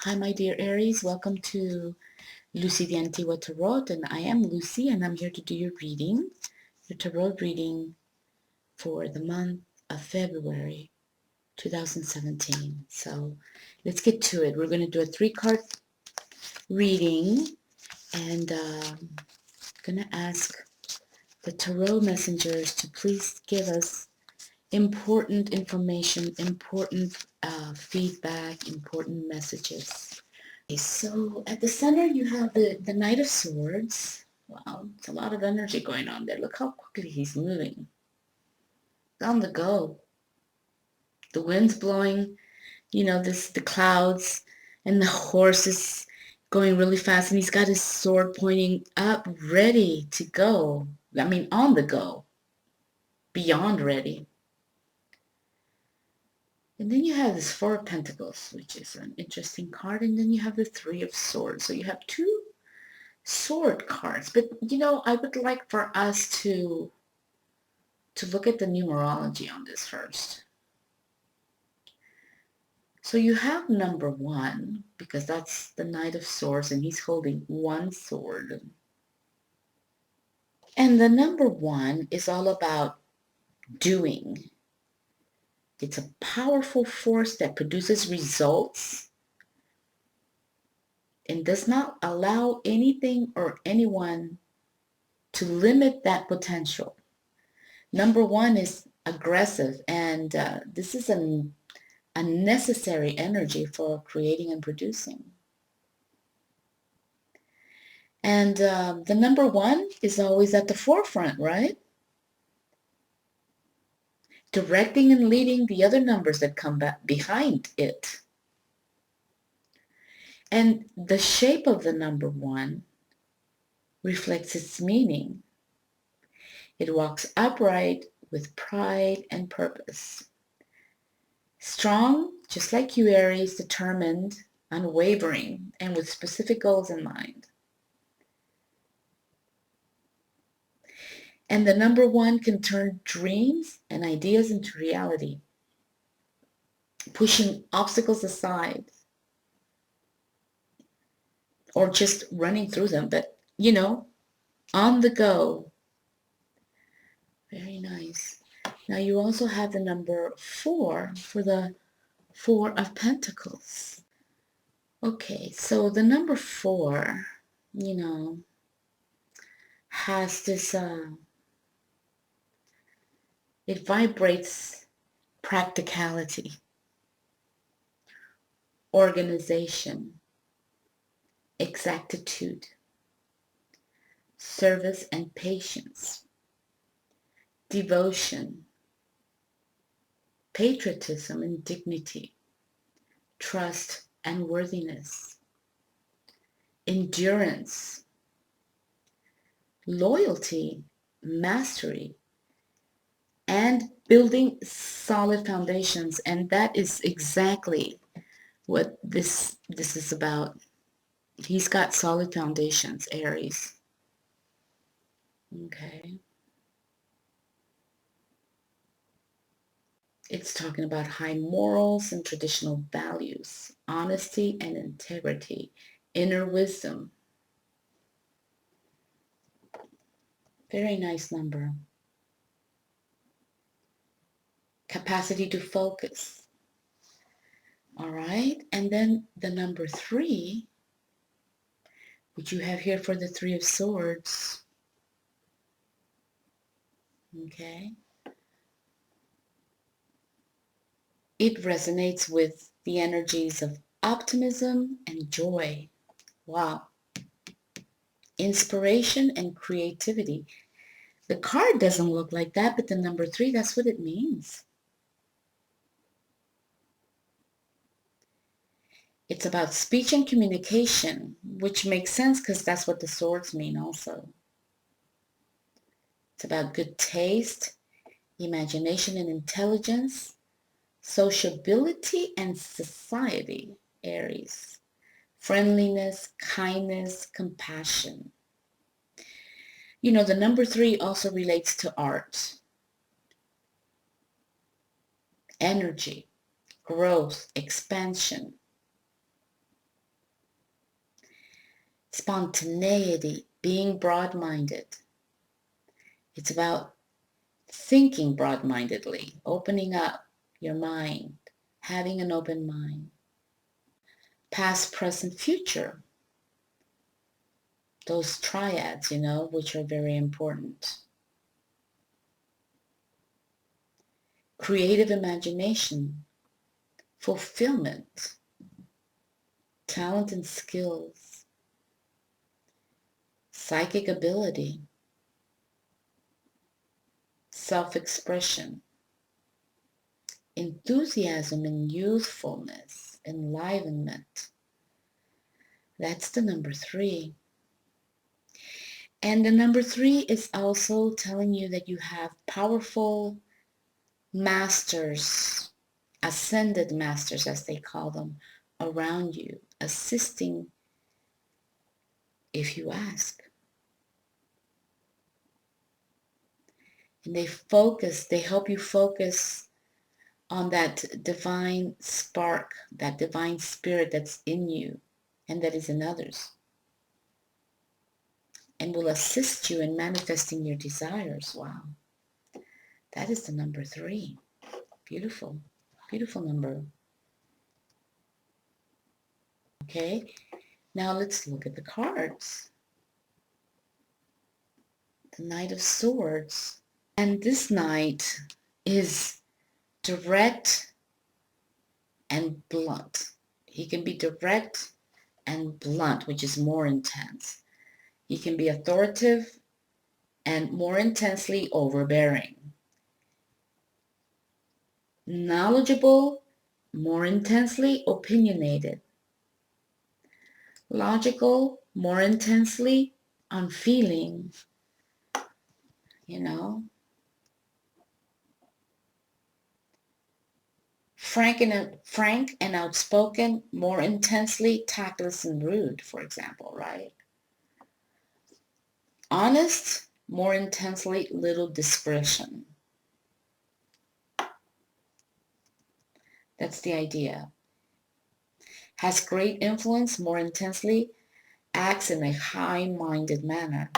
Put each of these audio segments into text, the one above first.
Hi, my dear Aries. Welcome to Lucy the Antigua Tarot, and I am Lucy, and I'm here to do your reading, your tarot reading for the month of February 2017. So let's get to it. We're going to do a 3-card reading, and I'm going to ask the tarot messengers to please give us important information, important feedback, important messages. Okay, so at the center you have the Knight of Swords. Wow, it's a lot of energy going on there. Look how quickly he's moving. On the go. The wind's blowing, the clouds, and the horse is going really fast, and he's got his sword pointing up, ready to go. I mean, on the go. Beyond ready. And then you have this Four of Pentacles, which is an interesting card, and then you have the Three of Swords. So you have two sword cards, but I would like for us to look at the numerology on this first. So you have number 1, because that's the Knight of Swords, and he's holding one sword. And the number 1 is all about doing. It's a powerful force that produces results and does not allow anything or anyone to limit that potential. Number 1 is aggressive, and this is a necessary energy for creating and producing. And the number 1 is always at the forefront, right? Directing and leading the other numbers that come back behind it. And the shape of the number 1 reflects its meaning. It walks upright with pride and purpose. Strong, just like you, Aries, determined, unwavering, and with specific goals in mind. And the number 1 can turn dreams and ideas into reality, pushing obstacles aside or just running through them, but, on the go. Very nice. Now you also have the number 4 for the Four of Pentacles. Okay, so the number 4, has this, it vibrates practicality, organization, exactitude, service and patience, devotion, patriotism and dignity, trust and worthiness, endurance, loyalty, mastery, and building solid foundations. And that is exactly what this is about. He's got solid foundations, Aries. Okay. It's talking about high morals and traditional values, honesty and integrity, inner wisdom. Very nice number. Capacity to focus. All right. And then the number 3, which you have here for the Three of Swords. Okay. It resonates with the energies of optimism and joy. Wow. Inspiration and creativity. The card doesn't look like that, but the number 3, that's what it means. It's about speech and communication, which makes sense because that's what the swords mean also. It's about good taste, imagination and intelligence, sociability and society, Aries. Friendliness, kindness, compassion. The number 3 also relates to art, energy, growth, expansion. spontaneity, being broad-minded. It's about thinking broad-mindedly, opening up your mind, having an open mind. Past, present, future. Those triads, which are very important. Creative imagination, fulfillment, talent and skills, psychic ability, self-expression, enthusiasm and youthfulness, enlivenment. That's the number 3. And the number 3 is also telling you that you have powerful masters, ascended masters as they call them, around you, assisting if you ask. And they help you focus on that divine spark, that divine spirit that's in you and that is in others, and will assist you in manifesting your desires. Wow. That is the number 3. Beautiful, beautiful number. Okay, now let's look at the cards. The Knight of Swords. And this knight is direct and blunt. He can be direct and blunt, which is more intense. He can be authoritative and more intensely overbearing. Knowledgeable, more intensely opinionated. Logical, more intensely unfeeling. Frank and outspoken, more intensely tactless and rude, for example, right? Honest, more intensely little discretion. That's the idea. Has great influence, more intensely acts in a high-minded manner.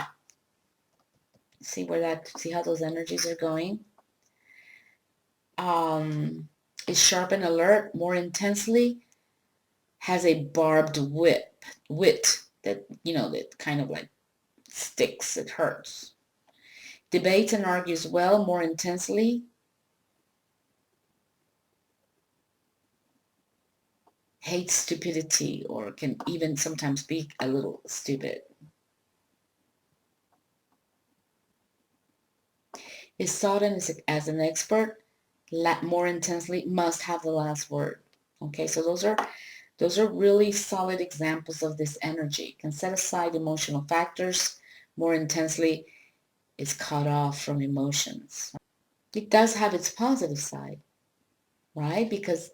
See how those energies are going? Is sharp and alert, more intensely has a barbed wit that, that kind of like sticks, it hurts. Debates and argues well, more intensely hates stupidity, or can even sometimes be a little stupid. Is sought in as an expert, more intensely must have the last word. Okay, so those are really solid examples of this energy. Can set aside emotional factors, more intensely is cut off from emotions. It does have its positive side, right? Because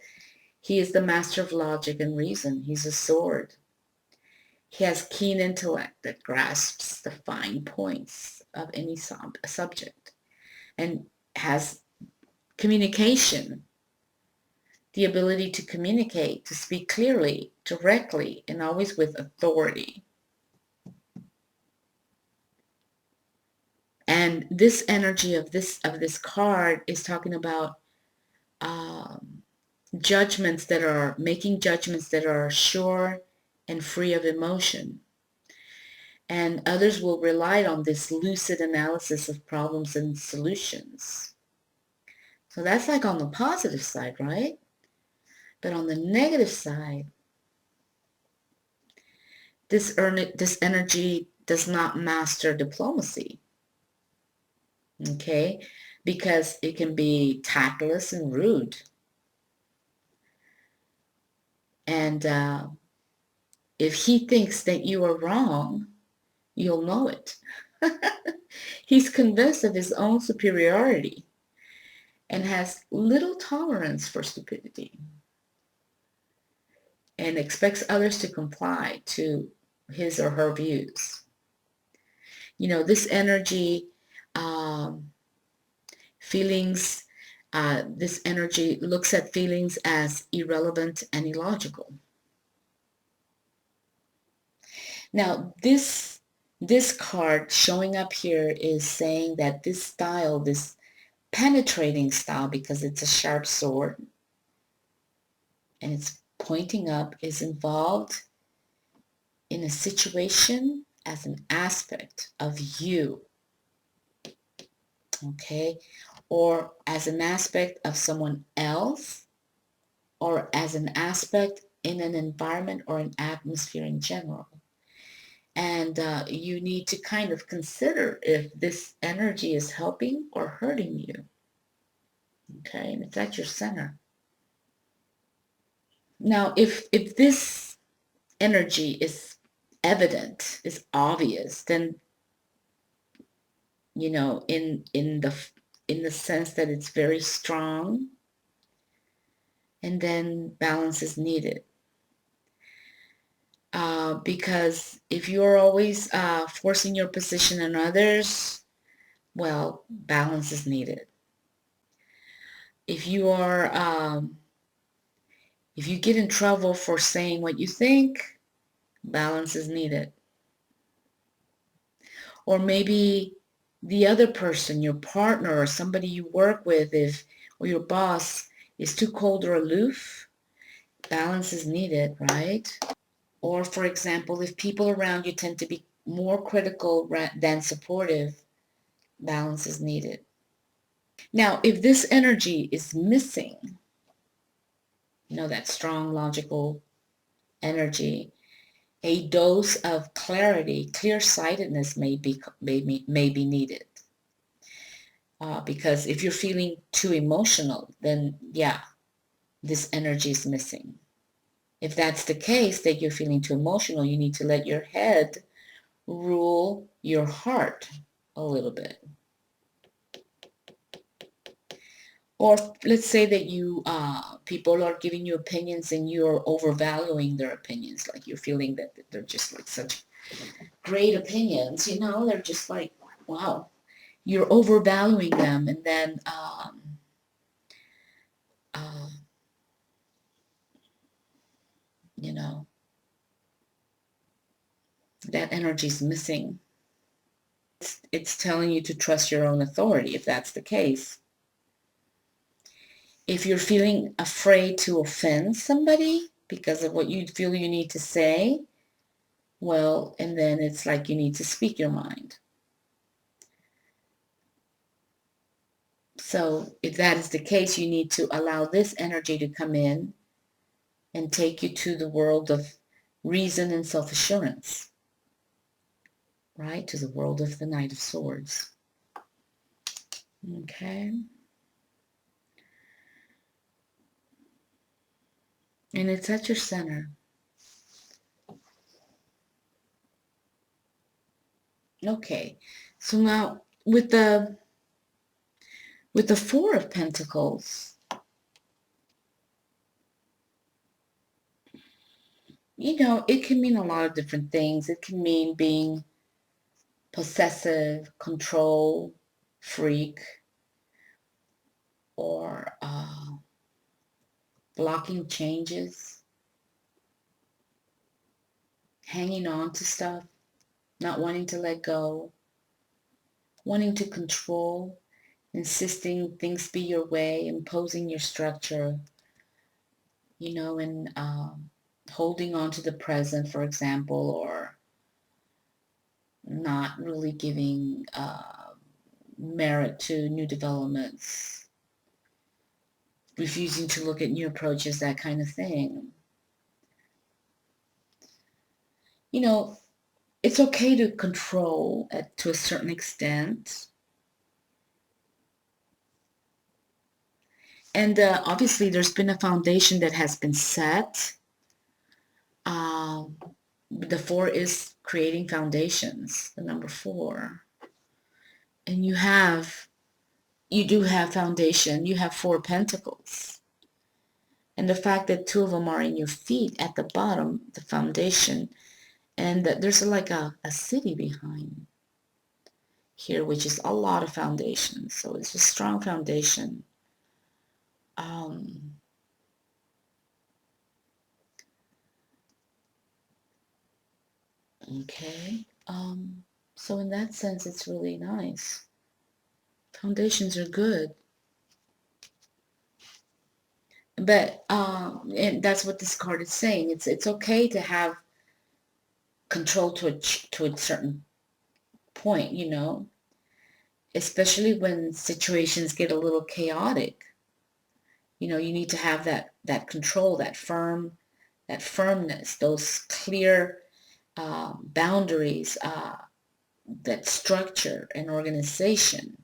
he is the master of logic and reason. He's a sword. He has keen intellect that grasps the fine points of any subject and has communication, the ability to communicate, to speak clearly, directly, and always with authority. And this energy of this card is talking about making judgments that are sure and free of emotion. And others will rely on this lucid analysis of problems and solutions. So that's like on the positive side, right? But on the negative side, this energy does not master diplomacy. Okay? Because it can be tactless and rude. And if he thinks that you are wrong, you'll know it. He's convinced of his own superiority and has little tolerance for stupidity and expects others to comply to his or her views. This energy, feelings, this energy looks at feelings as irrelevant and illogical. Now, this card showing up here is saying that this style, this penetrating style, because it's a sharp sword and it's pointing up, is involved in a situation as an aspect of you, okay? Or as an aspect of someone else, or as an aspect in an environment or an atmosphere in general. And you need to kind of consider if this energy is helping or hurting you. Okay, and it's at your center. Now, if this energy is evident, is obvious, then in the sense that it's very strong, and then balance is needed. Because if you're always forcing your position on others, well, balance is needed. If you are, if you get in trouble for saying what you think, balance is needed. Or maybe the other person, your partner or somebody you work with, or your boss is too cold or aloof, balance is needed, right? Or for example, if people around you tend to be more critical than supportive, balance is needed. Now, if this energy is missing, that strong logical energy, a dose of clarity, clear-sightedness may be needed. Because if you're feeling too emotional, then yeah, this energy is missing. If that's the case, that you're feeling too emotional, you need to let your head rule your heart a little bit. Or let's say that people are giving you opinions and you're overvaluing their opinions. Like you're feeling that they're just like such great opinions, they're just like, wow, you're overvaluing them. And then, uh, that energy is missing. It's telling you to trust your own authority if that's the case. If you're feeling afraid to offend somebody because of what you feel you need to say, well, and then it's like you need to speak your mind. So if that is the case, you need to allow this energy to come in and take you to the world of reason and self-assurance, right? To the world of the Knight of Swords. Okay. And it's at your center. Okay. So now with the Four of Pentacles, it can mean a lot of different things. It can mean being possessive, control, freak, or blocking changes, hanging on to stuff, not wanting to let go, wanting to control, insisting things be your way, imposing your structure, and holding on to the present, for example, or not really giving merit to new developments, refusing to look at new approaches, that kind of thing. It's okay to control to a certain extent. And obviously there's been a foundation that has been set. The Four is creating foundations, the number 4. And you do have foundation. You have 4 pentacles. And the fact that 2 of them are in your feet at the bottom, the foundation, and that there's like a city behind here, which is a lot of foundation. So it's a strong foundation. Okay. So in that sense, it's really nice. Foundations are good. But and that's what this card is saying. It's okay to have control to a certain point, you know, especially when situations get a little chaotic. You know, you need to have that control, that firmness, those clear boundaries, that structure and organization.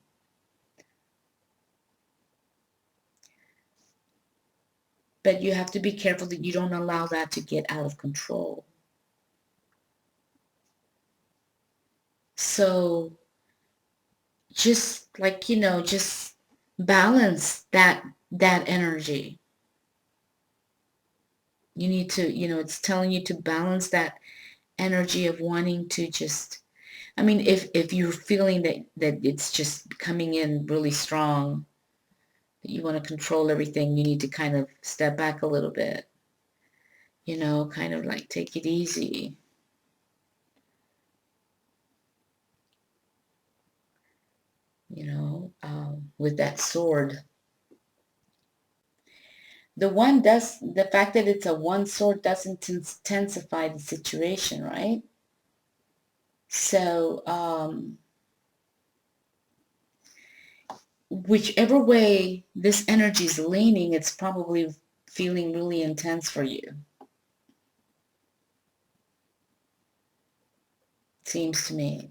But you have to be careful that you don't allow that to get out of control. So just like, you know, just balance that energy. You need to, you know, it's telling you to balance that energy of wanting to just, I mean, if you're feeling that it's just coming in really strong, that you want to control everything, you need to kind of step back a little bit, you know, kind of like take it easy. You know, with that sword. The fact that it's a one sword doesn't intensify the situation, right? So, whichever way this energy is leaning, it's probably feeling really intense for you. Seems to me.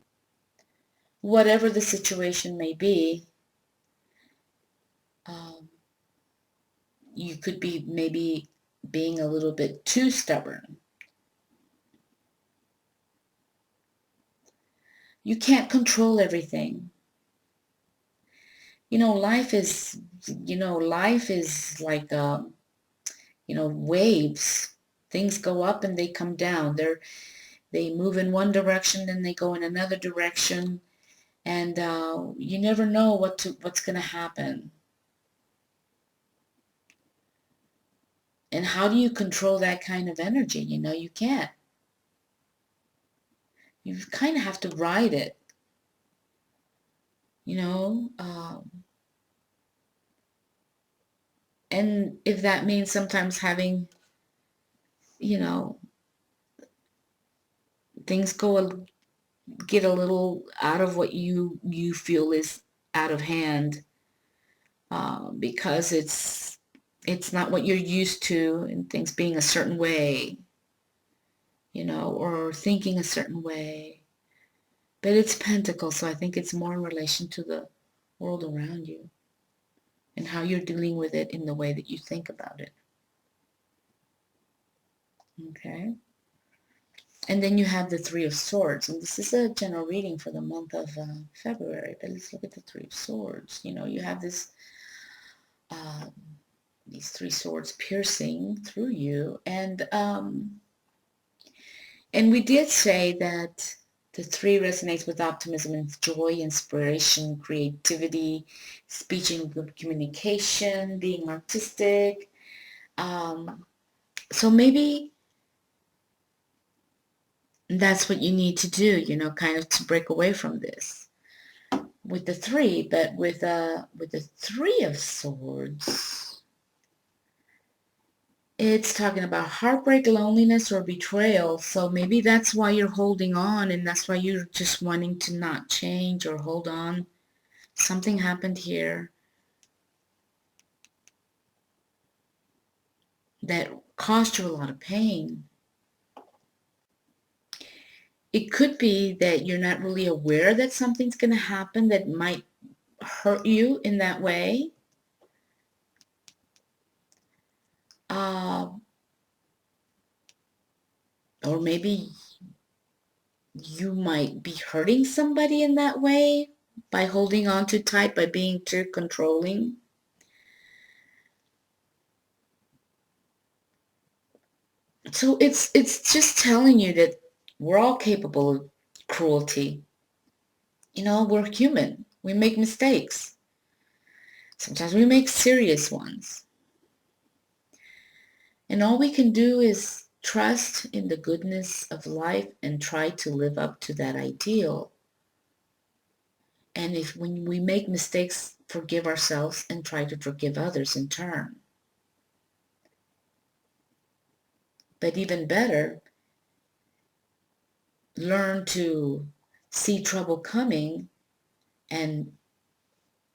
Whatever the situation may be, um, you could be maybe being a little bit too stubborn. You can't control everything. You know, life is like, you know, waves. Things go up and they come down. They move in one direction, then they go in another direction, and you never know what's going to happen. And how do you control that kind of energy? You know, you can't. You kind of have to ride it. You know, and if that means sometimes having, you know, things get a little out of what you feel is out of hand, because it's not what you're used to, and things being a certain way, you know, or thinking a certain way. But it's Pentacle, so I think it's more in relation to the world around you and how you're dealing with it in the way that you think about it. Okay? And then you have the Three of Swords, and this is a general reading for the month of February, but let's look at the Three of Swords. You know, you have um, these three swords piercing through you, and we did say that the three resonates with optimism and joy, inspiration, creativity, speech and communication, being artistic. So maybe that's what you need to do, you know, kind of to break away from this with the three. But with the Three of Swords, it's talking about heartbreak, loneliness, or betrayal. So maybe that's why you're holding on, and that's why you're just wanting to not change or hold on. Something happened here that caused you a lot of pain. It could be that you're not really aware that something's going to happen that might hurt you in that way. Uh, or maybe you might be hurting somebody in that way by holding on too tight, by being too controlling. So it's just telling you that we're all capable of cruelty. You know, we're human. We make mistakes. Sometimes we make serious ones. And all we can do is trust in the goodness of life and try to live up to that ideal. And if when we make mistakes, forgive ourselves and try to forgive others in turn. But even better, learn to see trouble coming and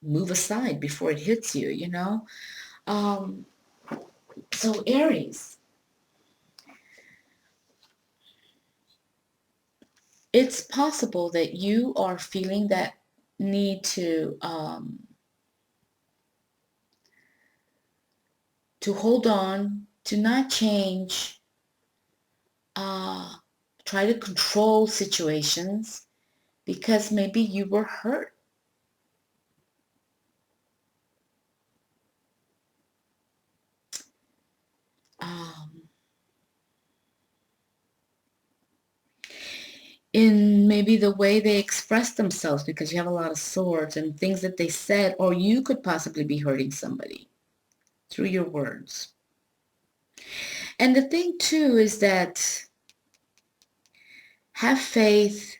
move aside before it hits you, you know? So Aries, it's possible that you are feeling that need to hold on, to not change, try to control situations because maybe you were hurt. Um, in maybe the way they express themselves because you have a lot of swords and things that they said, or you could possibly be hurting somebody through your words. And the thing too is that have faith,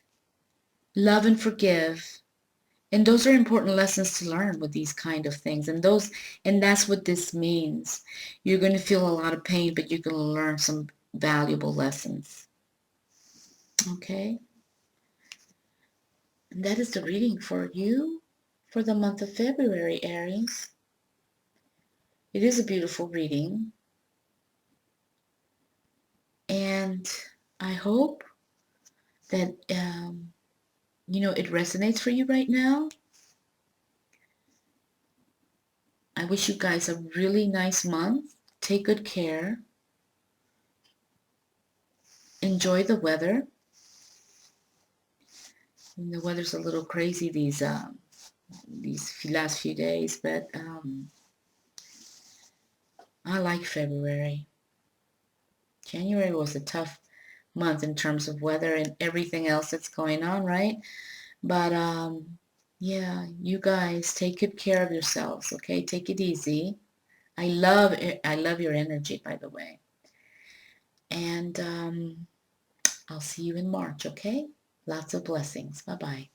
love and forgive. And those are important lessons to learn with these kind of things. And that's what this means. You're going to feel a lot of pain, but you're going to learn some valuable lessons. Okay? And that is the reading for you for the month of February, Aries. It is a beautiful reading. And I hope that, it resonates for you right now. I wish you guys a really nice month. Take good care. Enjoy the weather. And the weather's a little crazy these last few days, but I like February. January was a tough month in terms of weather and everything else that's going on, right? But yeah, you guys take good care of yourselves, okay? Take it easy. I love your energy, by the way. And I'll see you in March, okay? Lots of blessings. Bye-bye.